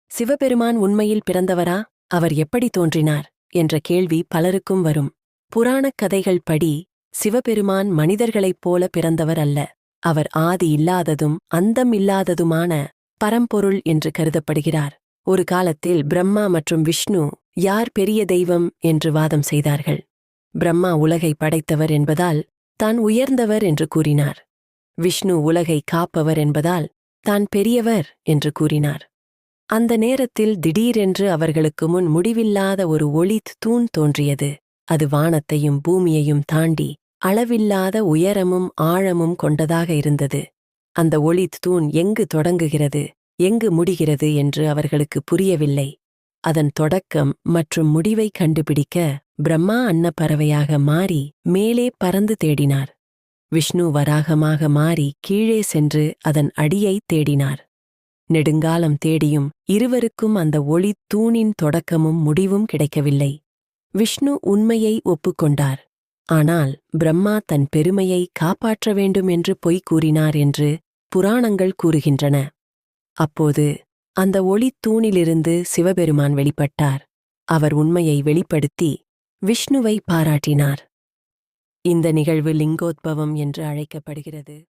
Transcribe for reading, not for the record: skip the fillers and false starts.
சிவபெருமான் உண்மையில் பிறந்தவரா? அவர் எப்படி தோன்றினார் என்ற கேள்வி பலருக்கும் வரும். புராணக் கதைகள் படி சிவபெருமான் மனிதர்களைப் போல பிறந்தவர் அல்ல. அவர் ஆதி இல்லாததும் அந்தம் இல்லாததுமான பரம்பொருள் என்று கருதப்படுகிறார். ஒரு காலத்தில் பிரம்மா மற்றும் விஷ்ணு யார் பெரிய தெய்வம் என்று வாதம் செய்தார்கள். பிரம்மா உலகை படைத்தவர் என்பதால் தான் உயர்ந்தவர் என்று கூறினார். விஷ்ணு உலகை காப்பவர் என்பதால் தான் பெரியவர் என்று கூறினார். அந்த நேரத்தில் திடீரென்று அவர்களுக்கு முன் முடிவில்லாத ஒரு ஒளித் தூண் தோன்றியது. அது வானத்தையும் பூமியையும் தாண்டி அளவில்லாத உயரமும் ஆழமும் கொண்டதாக இருந்தது. அந்த ஒளித் தூண் எங்கு தொடங்குகிறது, எங்கு முடிகிறது என்று அவர்களுக்கு புரியவில்லை. அதன் தொடக்கம் மற்றும் முடிவை கண்டுபிடிக்க பிரம்மா அன்னப்பறவையாக மாறி மேலே பறந்து தேடினார். விஷ்ணு வராகமாக மாறி கீழே சென்று அதன் அடியை தேடினார். நெடுங்காலம் தேடியும் இருவருக்கும் அந்த ஒளித் தூணின் தொடக்கமும் முடிவும் கிடைக்கவில்லை. விஷ்ணு உண்மையை ஒப்புக்கொண்டார். ஆனால் பிரம்மா தன் பெருமையை காப்பாற்ற வேண்டும் என்று பொய் கூறினார் என்று புராணங்கள் கூறுகின்றன. அப்போது அந்த ஒளித் தூணிலிருந்து சிவபெருமான் வெளிப்பட்டார். அவர் உண்மையை வெளிப்படுத்தி விஷ்ணுவை பாராட்டினார். இந்த நிகழ்வு லிங்கோத்பவம் என்று அழைக்கப்படுகிறது.